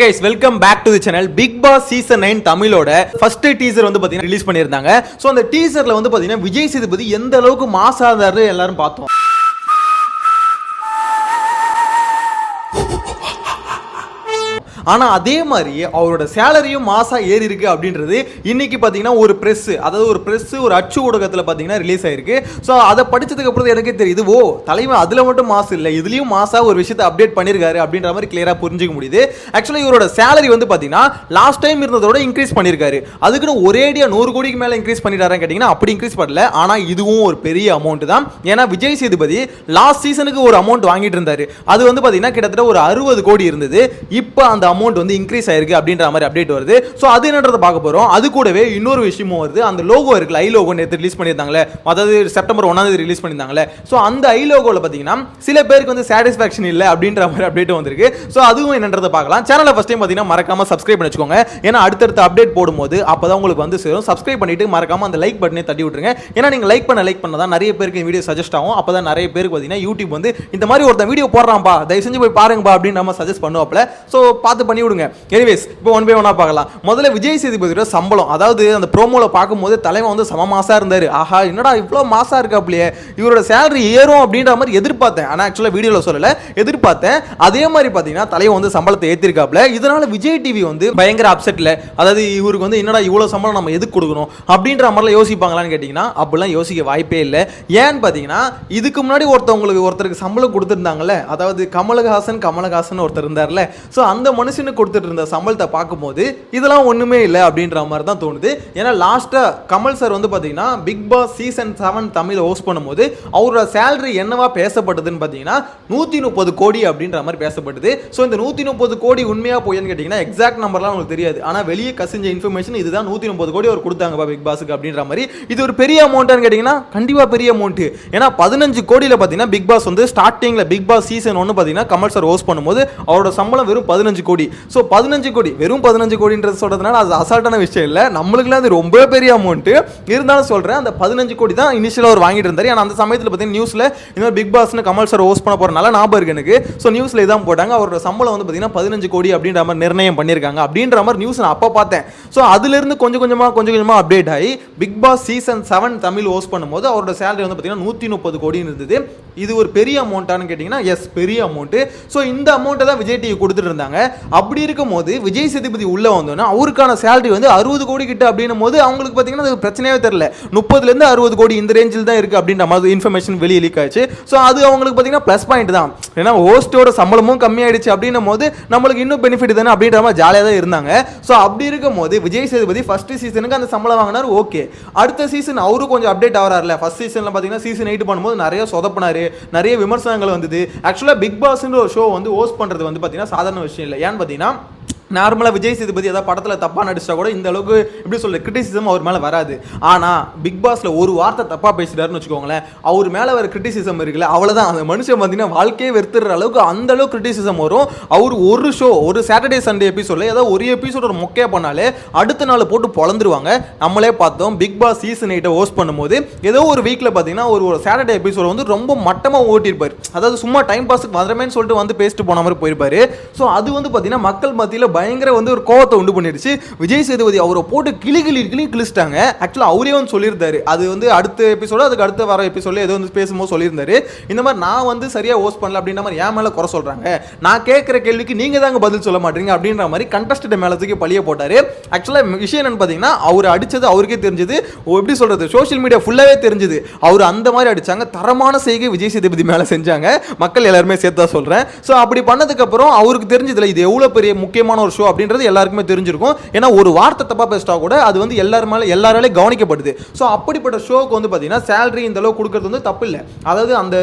guys, welcome back to the channel. Big Boss season 9 தமிழோட first teaser வந்து பாத்தீங்கன்னா release பண்ணிருந்தாங்க. சோ அந்த டீசர்ல வந்து பாத்தீங்கன்னா விஜய் சேதுபதி எந்த அளவுக்கு மாஸ் ஆதாரு எல்லாரும் பார்த்தோம். ஆனா அதே மாதிரி அவரோட சேலரியும் மாசா ஏறி இருக்கு அப்படின்றது இன்னைக்கு பாத்தீங்கன்னா ஒரு பிரஸ், அதாவது ஒரு பிரஸ் ஒரு அச்சு ஊடகத்துல பாத்தீங்கன்னா ரிலீஸ் ஆயிருக்கு. சோ அதை படிச்சதுக்கு அப்புறம் எனக்கே தெரியுது, ஓ தலைவன் அதுல மட்டும் மாசு இல்ல, இதுலயும் மாசா ஒரு விஷயத்தை அப்டேட் பண்ணிருக்காரு அப்படின்ற மாதிரி கிளியரா புரிஞ்சுக்க முடியுது. ஆக்சுவலா இவரோட சேலரி வந்து பாத்தீங்கன்னா லாஸ்ட் டைம் இருந்ததோட இன்க்ரீஸ் பண்ணிருக்காரு. அதுக்குன்னு ஒரேடியா 100 கோடிக்கு மேல இன்க்ரீஸ் பண்ணிட்டாரான்னு கேட்டீங்கன்னா அப்படி இன்க்ரீஸ் பண்ணல. ஆனா இதுவும் ஒரு பெரிய அமௌண்ட் தான். ஏன்னா விஜய் சேதுபதி லாஸ்ட் சீசனுக்கு ஒரு அமௌண்ட் வாங்கிட்டு இருந்தாரு. அது வந்து பாத்தீங்கன்னா கிட்டத்தட்ட ஒரு 60 கோடி இருந்தது. இப்போ அந்த அமௌண்ட் வந்து இன்க்ரீஸ் ஆயிருக்கு அப்படின்ற மாதிரி அப்டேட் வருது. சோ அது என்னன்றத பார்க்க போறோம். அது கூடவே இன்னொரு விஷயமும் வருது. அந்த லோகோ இருக்குல, ஐ லோகோ நேத்து ரிலீஸ் பண்ணிருந்தாங்களே, அதாவது செப்டம்பர் 1ஆம் தேதி ரிலீஸ் பண்ணிருந்தாங்களே. சோ அந்த ஐ லோகோல பாத்தீங்கன்னா சில பேருக்கு வந்து சாட்டிஸ்ஃபேக்ஷன் இல்ல அப்படின்ற மாதிரி அப்டேட் வந்திருக்கு. சோ அதுவும் என்னன்றத பார்க்கலாம். சேனலை ஃபர்ஸ்ட் டைம் பாத்தீங்கன்னா மறக்காம சப்ஸ்கிரைப் பண்ணி வச்சுக்கோங்க. ஏன்னா அடுத்தடுத்த அப்டேட் போடும்போது அப்பதான் உங்களுக்கு வந்து சேரும். சப்ஸ்கிரைப் பண்ணிட்டு மறக்காம அந்த லைக் பட்டனை தட்டி விட்டுருங்க. ஏன்னா நீங்க லைக் பண்ணதான் நிறைய பேருக்கு வீடியோ சஜஸ்ட் ஆகும். அப்பதான் நிறைய பேருக்கு பாத்தீங்கன்னா யூடியூப் வந்து இந்த மாதிரி ஒருத்தன் வீடியோ போடுறான்பா, தயவு செஞ்சு போய் பாருங்கப்பா அப்படின்னு நம்ம சஜஸ்ட் பண்ணுவோம்ல. சோ பார்த்து பண்ணி விடுங்க. எனிவேஸ் இப்போ ஒன் பை ஒன்னா பார்க்கலாம். முதல்ல விஜய் சேதுபதியோட சம்பளம், அதாவது அந்த ப்ரோமோல பார்க்கும்போது தலைவன் வந்து சம மாசா இருந்தாரு. ஆஹா என்னடா இவ்வளோ மாசா இருக்கு, அப்படியே இவரோட சேலரி ஏறும் அப்படின்ற மாதிரி எதிர்பார்த்தேன். ஆனால் ஆக்சுவலாக வீடியோவில் சொல்லலை, எதிர்பார்த்தேன். அதே மாதிரி பார்த்தீங்கன்னா தலைவன் வந்து சம்பளத்தை ஏற்றிருக்காப்ல. இதனால விஜய் டிவி வந்து பயங்கர அப்செட்ல, அதாவது இவருக்கு வந்து என்னடா இவ்வளோ சம்பளம் நம்ம எதுக்கு கொடுக்கணும் அப்படின்ற மாதிரிலாம் யோசிப்பாங்களான்னு கேட்டிங்கன்னா அப்படிலாம் யோசிக்க வாய்ப்பே இல்லை. ஏன்னு பார்த்தீங்கன்னா இதுக்கு முன்னாடி ஒருத்தருக்கு சம்பளம் கொடுத்துருந்தாங்கல்ல, அதாவது கமலஹாசன் ஒருத்தர் இருந்தார்ல. ஸோ அந்த மனுஷனுக்கு கொடுத்துட்டு இருந்த சம்பளத்தை பார்க்கும்போது இதெல்லாம் ஒண்ணுமே இல்லை அப்படின்ற மாதிரி தான் தோணுது. ஏன்னா லாஸ்டா கமல் சார் வந்து பாத்தீங்கன்னா Bigg Boss season 7 Tamil host பண்ணும்போது அவரோட சேலரி என்னவா பேசப்பட்டதுன்னு பாத்தீங்கன்னா 130 கோடி அப்படின்ற மாதிரி பேசப்பட்டது. ஸோ இந்த 130 கோடி உண்மையா போயின்னு கேட்டீங்கன்னா எக்ஸாக்ட் நம்பர்லாம் உங்களுக்கு தெரியாது. ஆனா வெளியே கசிஞ்ச இன்ஃபர்மேஷன் இதுதான், 130 கோடி அவர் கொடுத்தாங்க பிக் பாஸுக்கு அப்படின்ற மாதிரி. இது ஒரு பெரிய அமௌண்ட்னு கேட்டீங்கன்னா கண்டிப்பா பெரிய அமௌண்ட். ஏன்னா 15 கோடியில பாத்தீங்கன்னா பிக் பாஸ் வந்து ஸ்டார்டிங்ல பிக் பாஸ் சீசன் 1 பாத்தீங்கன்னா கமல் சார் ஹோஸ்ட் பண்ணும்போது அவரோட சம்பளம் வெறும் 15 கோடி. ஸோ 15 கோடி வெறும் 15 கோடின்றது சொல்றதுனால அது அசால்ட்டான விஷயம் இல்லை, நம்மளுக்குலாம் அது ரொம்ப பெரிய அமௌண்ட். இருந்தாலும் சொல்றேன், அந்த 15 கோடி தான் இனிஷியலாக அவர் வாங்கிட்டு இருந்தாரு. ஆனால் அந்த சமயத்தில் பார்த்தீங்கன்னா நியூஸ்ல இந்த பிக் பாஸ்னு கமல் சார் ஹோஸ்ட் பண்ண போறதுனால ஞாபகம் இருக்கு எனக்கு. ஸோ நியூஸ்ல இதான் போட்டாங்க, அவரோட சம்பளம் வந்து பார்த்தீங்கன்னா 15 கோடி அப்படின்ற மாதிரி நிர்ணயம் பண்ணியிருக்காங்க அப்படின்ற மாதிரி நியூஸ் நான் அப்போ பார்த்தேன். ஸோ அதுல இருந்து கொஞ்சம் கொஞ்சமா அப்டேட் ஆகி Bigg Boss season 7 Tamil host பண்ணும்போது அவரோட சேலரி வந்து பார்த்தீங்கன்னா 130 கோடி இருந்தது. இது ஒரு பெரிய அமௌண்ட்டானு கேட்டிங்கன்னா எஸ் பெரிய அமௌண்ட். ஸோ இந்த அமௌண்ட்டை தான் விஜய் டிவி கொடுத்துட்டு இருந்தாங்க. அப்படி இருக்கும் போது விஜய் சேதுபதி உள்ள வந்தோன்னா அவருக்கான சேலரி வந்து 60 கோடி கிட்ட அப்படின்னும் போது அவங்களுக்கு பார்த்தீங்கன்னா அது பிரச்சனையே தெரியல. 30லேருந்து 60 கோடி இந்த ரேஞ்சில் தான் இருக்கு அப்படின்ற மாதிரி இன்ஃபர்மேஷன் வெளியே லீக் ஆச்சு. ஸோ அது அவங்களுக்கு பார்த்தீங்கன்னா ப்ளஸ் பாயிண்ட் தான். ஏன்னா ஹோஸ்டோட சம்பளமும் கம்மியாயிடுச்சு அப்படின்னும் போது நம்மளுக்கு இன்னும் பெனிஃபிட் தானே அப்படின்ற மாதிரி ஜாலியாக தான் இருந்தாங்க. ஸோ அப்படி இருக்கும் போது விஜய் சேதுபதி ஃபர்ஸ்ட் சீசனுக்கு அந்த சம்பளம் வாங்கினார். ஓகே, அடுத்த சீசன் அவரும் கொஞ்சம் அப்டேட் ஆகிறார்ல. ஃபர்ஸ்ட் சீசனில் பார்த்தீங்கன்னா சீசன் 8 பண்ணும்போது நிறைய சொதப்பினாரு, நிறைய விமர்சனங்கள் வந்தது. ஆக்சுவலாக பிக் பாஸ்ன்ற ஒரு ஷோ வந்து ஹோஸ்ட் பண்ணுறது வந்து பார்த்தீங்கன்னா சாதாரண விஷயம் இல்லை. ஏன்னு பார்த்தீங்கன்னா நார்மலாக விஜய் சேதுபதி ஏதாவது படத்தில் தப்பாக நடிச்சா கூட இந்த அளவுக்கு எப்படி சொல்ல கிரிட்டிசிசம் அவர் மேலே வராது. ஆனால் பிக் பாஸில் ஒரு வார்த்தை தப்பாக பேசிட்டாருன்னு வச்சுக்கோங்களேன், அவர் மேலே வர கிரிட்டிசிசம் இருக்குல்ல, அவ்வளோதான். அந்த மனுஷன் பார்த்தீங்கன்னா வாழ்க்கையே வெறுத்துற அளவுக்கு அந்த அளவுக்கு கிரிட்டிசிசம் வரும். அவர் ஒரு ஷோ ஒரு சாட்டர்டே சண்டே எபிசோடில் ஏதாவது ஒரு எபிசோட் ஒரு மொக்கையா பண்ணாலே அடுத்த நாள் போட்டு பொழந்துருவாங்க. நம்மளே பார்த்தோம் பிக் பாஸ் சீசன் 8 ஹோஸ்ட் பண்ணும்போது ஏதோ ஒரு வீக்கில் பார்த்தீங்கன்னா ஒரு சாட்டர்டே எபிசோட் வந்து ரொம்ப மட்டமாக ஓட்டியிருப்பார். அதாவது சும்மா டைம் பாஸுக்கு வந்துடுமேன்னு சொல்லிட்டு வந்து பேசிட்டு போன மாதிரி போயிருப்பாரு. ஸோ அது வந்து பார்த்தீங்கன்னா மக்கள் மத்தியில் பயங்கர வந்து ஒரு கோவத்தை உண்டு பண்ணிடுச்சு. விஜய் சேதுபதி அவரை போட்டு கிழிச்சிட்டாங்க. ஆக்சுவலா அவரே வந்து சொல்லியிருந்தாரு, அது வந்து அடுத்த எபிசோட அதுக்கு அடுத்த வர எபிசோட்ல ஏதோ வந்து பேசும்போது சொல்லியிருந்தாரு, இந்த மாதிரி நான் வந்து சரியா ஹோஸ்ட் பண்ணல அப்படின்ற மாதிரி என் மேல குறை சொல்றாங்க, நான் கேட்கிற கேள்விக்கு நீங்க தாங்க பதில் சொல்ல மாட்டீங்க அப்படின்ற மாதிரி கண்டஸ்டன்ட் மேல தூக்கி பழிய போட்டாரு. ஆக்சுவலா விஷயம் என்னன்னு பாத்தீங்கன்னா அவர் அடிச்சது அவருக்கே தெரிஞ்சது, எப்படி சொல்றது சோஷியல் மீடியா ஃபுல்லாவே தெரிஞ்சது. அவர் அந்த மாதிரி அடிச்சாங்க, தரமான செய்கை விஜய் சேதுபதி மேல செஞ்சாங்க. மக்கள் எல்லாருமே சேர்த்தா சொல்றேன். ஸோ அப்படி பண்ணதுக்கு அப்புறம் அவருக்கு தெரிஞ்சதுல இது எவ்வளவு பெரிய முக்கியமான ஒரு ஷோ அப்படின்றது எல்லாருக்குமே தெரிஞ்சிருக்கும். ஏன்னா ஒரு வார்த்தை தப்பா பேசிட்டா கூட அது வந்து எல்லாராலையும் கவனிக்கப்படுது. ஸோ அப்படிப்பட்ட ஷோக்கு வந்து பார்த்தீங்கன்னா சேலரி இந்த அளவு கொடுக்கறது வந்து தப்பு இல்லை. அதாவது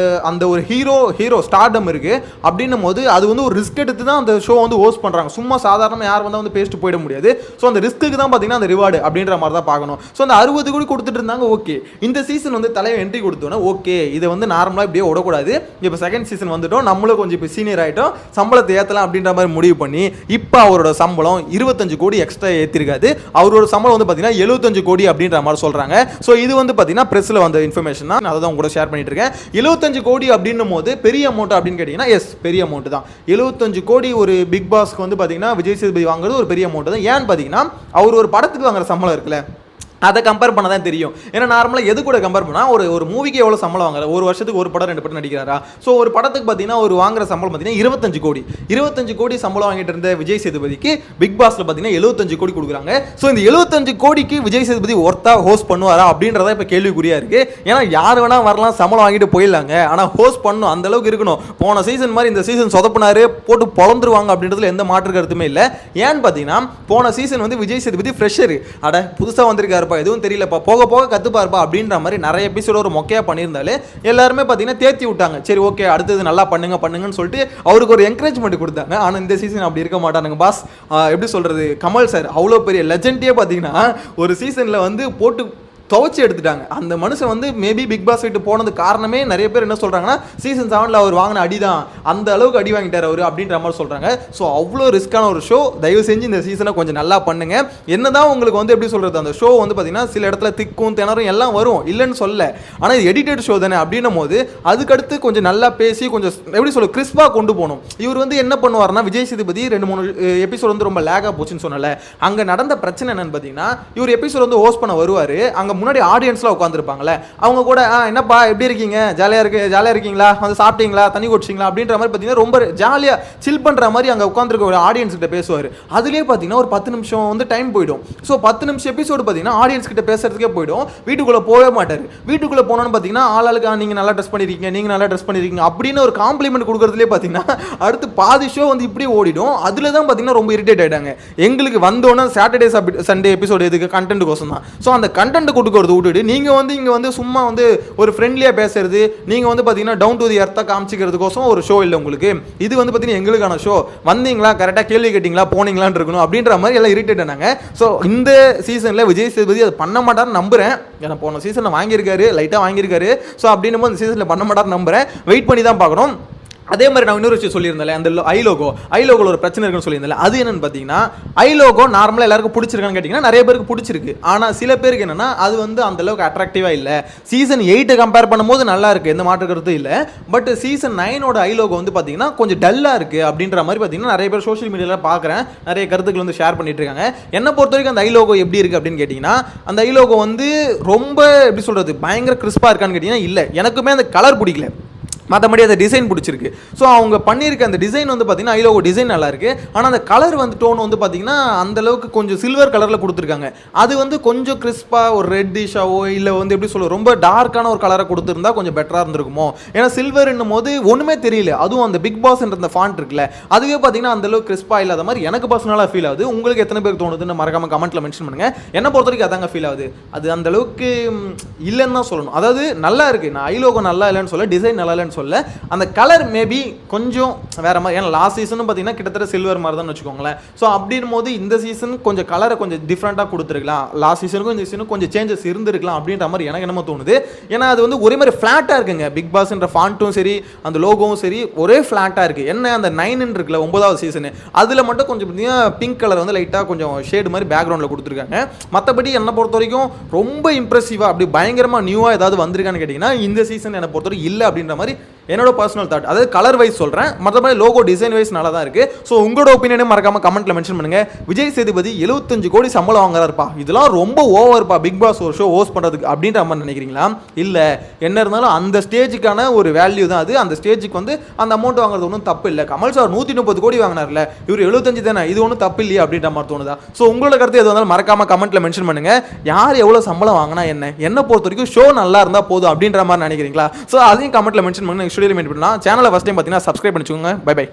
அந்த ஒரு ஹீரோ ஸ்டார்டம் இருக்கு அப்படின்னும் போது அது வந்து ஒரு ரிஸ்க் எடுத்து தான் அந்த ஷோ வந்து ஹோஸ்ட் பண்றாங்க. சும்மா சாதாரண யார் வந்து பேசிட்டு போயிட முடியாது. ஸோ அந்த ரிஸ்க்கு தான் பார்த்தீங்கன்னா அந்த ரிவார்டு அப்படின்ற மாதிரி தான் பார்க்கணும். ஸோ அந்த 60 கோடி கொடுத்துட்டு இருந்தாங்க. ஓகே, இந்த சீசன் வந்து தலைவர் என்ட்ரி கொடுத்தோன்னா ஓகே, இதை வந்து நார்மலாக இப்படியே விடக்கூடாது. இப்போ செகண்ட் சீசன் வந்துட்டோம், நம்மளும் கொஞ்சம் இப்போ சீனியர் ஆகிட்டோம், சம்பளத்தை ஏற்றலாம் அப்படின்ற மாதிரி முடிவு பண்ணி இப்போ அவர் அவரோட சம்பளம் 25 கோடி எக்ஸ்ட்ரா ஏற்றிருக்காது. அவரோட சம்பளம் வந்து பார்த்தீங்கன்னா 75 கோடி அப்படின்ற மாதிரி சொல்கிறாங்க. ஸோ இது வந்து பார்த்தீங்கன்னா ப்ரெஸ்ஸில் வந்த இன்ஃபர்மேஷன் தான், அதை தான் உங்க கூட ஷேர் பண்ணிட்டு இருக்கேன். 75 கோடி அப்படின்னும் போது பெரிய அமௌண்ட் அப்படின்னு கேட்டிங்கன்னா எஸ் பெரிய அமௌண்ட் தான். 75 கோடி ஒரு பிக் பாஸ்க்கு வந்து பார்த்தீங்கன்னா விஜய் சேதுபதி வாங்குறது ஒரு பெரிய அமௌண்ட் தான். ஏன்னு பார்த்தீங்கன்னா அவர் ஒரு படத்துக்கு வாங்குற சம்பளம் இருக்குல்ல, அதை கம்பேர் பண்ண தான் தெரியும். ஏன்னா நார்மலாக எது கூட கம்பேர் பண்ணால் ஒரு மூவிக்கு எவ்வளோ சம்பளம் வாங்குற, ஒரு வருஷத்துக்கு ஒரு படம் 2 படம் நடிக்கிறாரா. ஸோ ஒரு படத்துக்கு பார்த்தீங்கன்னா ஒரு வாங்குற சம்பளம் பார்த்தீங்கன்னா 25 கோடி சம்பளம் வாங்கிட்டு இருந்த விஜய் சேதுபதிக்கு பிக் பாஸ்ல பார்த்தீங்கன்னா 75 கோடி கொடுக்குறாங்க. ஸோ இந்த 75 கோடிக்கு விஜய் சேதுபதி ஒர்த்தா ஹோஸ்ட் பண்ணுவாரா அப்படின்றத இப்போ கேள்விக்குறியா இருக்கு. ஏன்னா யார் வேணா வரலாம், சம்பளம் வாங்கிட்டு போயிடலாங்க, ஆனால் ஹோஸ்ட் பண்ணணும், அந்த அளவுக்கு இருக்கணும். போன சீசன் மாதிரி இந்த சீசன் சொதப்பினாரு போட்டு பொழந்துருவாங்க அப்படின்றதுல எந்த மாற்று கருத்துமே இல்லை. ஏன்னு பார்த்தீங்கன்னா போன சீசன் வந்து விஜய் சேதுபதி ஃப்ரெஷர், அட புதுசாக வந்திருக்காரு, எதுவும் தெரியலப்பா, போக போக கத்துப்பாருப்பா அப்படின்ற மாதிரி நிறைய எபிசோட ஒரு மொக்கையா பண்ணியிருந்தாலே எல்லாருமே பார்த்தீங்கன்னா தேத்தி விட்டாங்க. சரி ஓகே அடுத்தது நல்லா பண்ணுங்கன்னு சொல்லிட்டு அவருக்கு ஒரு என்கரேஜ்மெண்ட் கொடுத்தாங்க. ஆனால் இந்த சீசன் அப்படி இருக்க மாட்டானுங்க பாஸ். எப்படி சொல்றது, கமல் சார் அவ்வளோ பெரிய லெஜெண்டே பார்த்தீங்கன்னா ஒரு சீசனில் வந்து போட்டு துவச்சி எடுத்துட்டாங்க. அந்த மனுஷன் வந்து மேபி பிக் பாஸ் விட்டு போனது காரணமே நிறைய பேர் என்ன சொல்றாங்கன்னா சீசன் 7ல் அவர் வாங்கின அடி தான், அந்த அளவுக்கு அடி வாங்கிட்டார் அவர் அப்படின்ற மாதிரி சொல்றாங்க. ஸோ அவ்வளோ ரிஸ்கான ஒரு ஷோ, தயவு செஞ்சு இந்த சீசனை கொஞ்சம் நல்லா பண்ணுங்க. என்னதான் உங்களுக்கு வந்து எப்படி சொல்றது, அந்த ஷோ வந்து பார்த்தீங்கன்னா சில இடத்துல திக்கும் திணறும் எல்லாம் வரும், இல்லைன்னு சொல்ல, ஆனால் இது எடிட்டட் ஷோ தானே அப்படின்னும் போது அதுக்கடுத்து கொஞ்சம் நல்லா பேசி கொஞ்சம் எப்படி சொல்ல கிறிஸ்பாக கொண்டு போகணும். இவர் வந்து என்ன பண்ணுவார்னா விஜய் சேதுபதி 2-3 எபிசோட் வந்து ரொம்ப லேகாக போச்சுன்னு சொன்னல, அங்கே நடந்த பிரச்சனை என்னன்னு பார்த்தீங்கன்னா இவர் எபிசோட் வந்து ஹோஸ்ட் பண்ண வருவார், அங்கே முன்னாடி ஆடியன்ஸ்லாம் உட்காந்துருப்பாங்கல்ல, அவங்க கூட என்னப்பா எப்படி இருக்கீங்க, ஜாலியாக இருக்கீங்களா, வந்து சாப்பிட்டீங்களா, தண்ணி குடிச்சிங்களா அப்படின்ற மாதிரி பார்த்தீங்கன்னா ரொம்ப ஜாலியாக சில் பண்ணுற மாதிரி அங்கே உட்காந்துருக்க ஒரு ஆடியன்ஸ் கிட்ட பேசுவார். அதுலேயே பார்த்தீங்கன்னா ஒரு 10 நிமிஷம் வந்து டைம் போயிடும். ஸோ 10 நிமிஷம் எபிசோடு பார்த்தீங்கன்னா ஆடியன்ஸ் கிட்ட பேசுறதுக்கே போயிடும், வீட்டுக்குள்ளே போகவே மாட்டார். வீட்டுக்குள்ளே போனோன்னு பார்த்தீங்கன்னா ஆளுக்கு நீங்கள் நல்லா ட்ரெஸ் பண்ணியிருக்கீங்க அப்படின்னு ஒரு காம்ப்ளிமெண்ட் கொடுக்குறதுலேயே பார்த்தீங்கன்னா அடுத்து பாதி ஷோ வந்து இப்படி ஓடிடும். அதில் தான் பார்த்தீங்கன்னா ரொம்ப இரிட்டேட் ஆகிட்டாங்க. எங்களுக்கு வந்தோன்னே சாட்டர்டே சண்டே எபிசோடு எதுக்கு, கண்டென்ட் கோசம் தான். ஸோ அந்த கண்டென்ட் கொடுக்குறது விட்டுட்டு நீங்கள் வந்து இங்கே வந்து சும்மா வந்து ஒரு ஃப்ரெண்ட்லியாக பேசுறது, நீங்கள் வந்து பார்த்தீங்கன்னா டவுன் டு தி எர்த்தாக காமிச்சிக்கிறதுக்கோசம் ஒரு ஷோ இல்லை உங்களுக்கு. இது வந்து பார்த்தீங்கன்னா எங்களுக்கான ஷோ, வந்தீங்களா கரெக்டாக கேள்வி கேட்டிங்களா போனீங்களான்னு இருக்கணும் அப்படின்ற மாதிரி எல்லாம் இரிட்டேட் ஆனாங்க. ஸோ இந்த சீசனில் விஜய் சேதுபதி அதை பண்ண மாட்டார்னு நம்புகிறேன். ஏன்னா போன சீசனில் லைட்டாக வாங்கியிருக்காரு. ஸோ அப்படின்னும் போது இந்த சீசனில் பண்ண மாட்டார்னு நம்புகிறேன். வெயிட் பண்ணி தான் பார்க்கணும். அதே மாதிரி நான் இன்னொரு விஷயம் சொல்லியிருந்தேன், அந்த ஐலோகோவில் ஒரு பிரச்சனை இருக்குன்னு சொல்லியிருந்தேன். அது என்னன்னு பார்த்தீங்கன்னா ஐலோகோ நார்மலாக எல்லாருக்கும் பிடிச்சிருக்கான்னு கேட்டிங்கன்னா நிறைய பேருக்கு பிடிச்சிருக்கு. ஆனால் சில பேருக்கு என்னன்னா அது வந்து அந்த அளவுக்கு அட்ராக்டிவாக இல்லை. சீசன் 8 கம்பேர் பண்ணும்போது நல்லா இருக்குது, எந்த மாற்று கருத்தும் இல்லை. பட் சீசன் 9 ஐலோகோ வந்து பார்த்தீங்கன்னா கொஞ்சம் டல்லாக இருக்குது அப்படின்ற மாதிரி பார்த்தீங்கன்னா நிறைய பேர் சோஷியல் மீடியாவில் பார்க்குறேன், நிறைய கருத்துக்கள் வந்து ஷேர் பண்ணிட்டு இருக்காங்க. என்னை பொறுத்த வரைக்கும் அந்த ஐலோகோ எப்படி இருக்குது அப்படின்னு கேட்டிங்கன்னா அந்த ஐலோகோ வந்து ரொம்ப எப்படி சொல்கிறது பயங்கர கிறிஸ்பாக இருக்கான்னு கேட்டிங்கன்னா இல்லை, எனக்குமே அந்த கலர் பிடிக்கல, மற்றபடி அந்த டிசைன் பிடிச்சிருக்கு. ஸோ அவங்க பண்ணியிருக்க அந்த டிசைன் வந்து பார்த்தீங்கன்னா ஐலோகோ டிசைன் நல்லா இருக்கு. ஆனால் அந்த கலர் வந்து டோன் வந்து பார்த்தீங்கன்னா அந்த அளவுக்கு கொஞ்சம் சில்வர் கலரில் கொடுத்துருக்காங்க. அது வந்து கொஞ்சம் கிறிஸ்பாக ஒரு ரெட்டிஷாவோ இல்லை வந்து எப்படி சொல்ல ரொம்ப டார்க்கான ஒரு கலரை கொடுத்துருந்தா கொஞ்சம் பெட்டராக இருந்திருக்குமோ. ஏன்னா சில்வர் என்னும் போது ஒன்றுமே தெரியல. அதுவும் அந்த பிக் பாஸ்ன்ற அந்த ஃபாண்ட் இருக்குல்ல அதுவே பார்த்தீங்கன்னா அந்த அளவுக்கு கிறிஸ்பாக இல்லாத மாதிரி எனக்கு பர்சனலாக ஃபீல் ஆகுது. உங்களுக்கு எத்தனை பேருக்கு தோணுதுன்னு மறக்காம கமெண்ட்ல மென்ஷன் பண்ணுங்க. என்ன பொறுத்த வரைக்கும் அதாங்க ஃபீல் ஆகுது. அது அந்த அளவுக்கு இல்லைன்னு தான் சொல்லணும். அதாவது நல்லா இருக்கு, நான் ஐலோகோ நல்லா இல்லைன்னு சொல்ல, டிசைன் நல்லா இல்லைன்னு சொல்ல, அந்த கலர் மேபி கொஞ்சம் வேற மாதிரி. ஏன்னா லாஸ்ட் சீசனும் பார்த்தீங்கன்னா கிட்டத்தட்ட சில்வர் மாதிரி தான் வச்சுக்கோங்களேன். ஸோ அப்படின் போது இந்த சீசன் கொஞ்சம் கலரை கொஞ்சம் டிஃப்ரெண்ட்டாக கொடுத்துருக்கலாம். லாஸ்ட் சீசனுக்கும் இந்த சீசனுக்கும் கொஞ்சம் சேஞ்சஸ் இருந்திருக்கலாம் அப்படின்ற மாதிரி எனக்கு என்னமோ தோணுது. ஏன்னா அது வந்து ஒரே மாதிரி ஃப்ளாட்டாக இருக்குங்க. பிக் பாஸ்ன்ற ஃபாண்ட்டும் சரி அந்த லோகோவும் சரி ஒரே ஃப்ளாட்டாக இருக்குது. என்ன அந்த 9 இருக்குல்ல 9வது சீசனு அதில் மட்டும் கொஞ்சம் பார்த்தீங்கன்னா பிங்க் கலர் வந்து லைட்டாக கொஞ்சம் ஷேடு மாதிரி பேக்ரவுண்டில் கொடுத்துருக்காங்க. மற்றபடி என்னை பொறுத்த வரைக்கும் ரொம்ப இம்ப்ரெசிவாக அப்படி பயங்கரமாக நியூவாக ஏதாவது வந்திருக்கான்னு கேட்டிங்கன்னா இந்த சீசன் என்னை பொறுத்த வரைக்கும் இல்லை அப்படின்ற மாதிரி என்னோட பர்சனல் தாட். அதாவது கலர் வைஸ் சொல்கிறேன், மற்றபடி லோகோ டிசைன் வைஸ் நல்லா தான் இருக்குது. ஸோ உங்களோட ஒப்பீனியனே மறக்காம கமெண்ட்டில் மென்ஷன் பண்ணுங்கள். விஜய் சேதுபதி 75 கோடி சம்பளம் வாங்குறாருப்பா, இதெல்லாம் ரொம்ப ஓவர்ப்பா பிக் பாஸ் ஒரு ஷோ ஹோஸ்ட் பண்ணுறதுக்கு அப்படின்ற மாதிரி நினைக்கிறீங்களா? இல்லை, என்ன இருந்தாலும் அந்த ஸ்டேஜுக்கான ஒரு வேல்யூ தான் அது. அந்த ஸ்டேஜுக்கு வந்து அந்த அமௌண்ட் வாங்குறது ஒன்றும் தப்பு இல்லை. கமல் சார் 130 கோடி வாங்கினார்ல, இவர் 75 தானே, இது ஒன்றும் தப்பு இல்லையா அப்படின்ற மாதிரி தோணுதா? ஸோ உங்களோட கருத்து எது வந்தாலும் மறக்காம கமெண்ட்டில் மென்ஷன் பண்ணுங்கள். யார் எவ்வளோ சம்பளம் வாங்கினா என்ன பொறுத்த வரைக்கும் ஷோ நல்லா இருந்தால் போதும் அப்படின்ற மாதிரி நினைக்கிறீங்களா? ஸோ அதையும் கமெண்ட்டில் மென்ஷன் பண்ணுங்க. ஸ்டுடியோவில் மீட் பண்ணலாம். சேனலை ஃபஸ்ட் டைம் பார்த்தீங்கன்னா சப்ஸ்கிரைப் பண்ணிச்சுக்கோங்க. Bye by.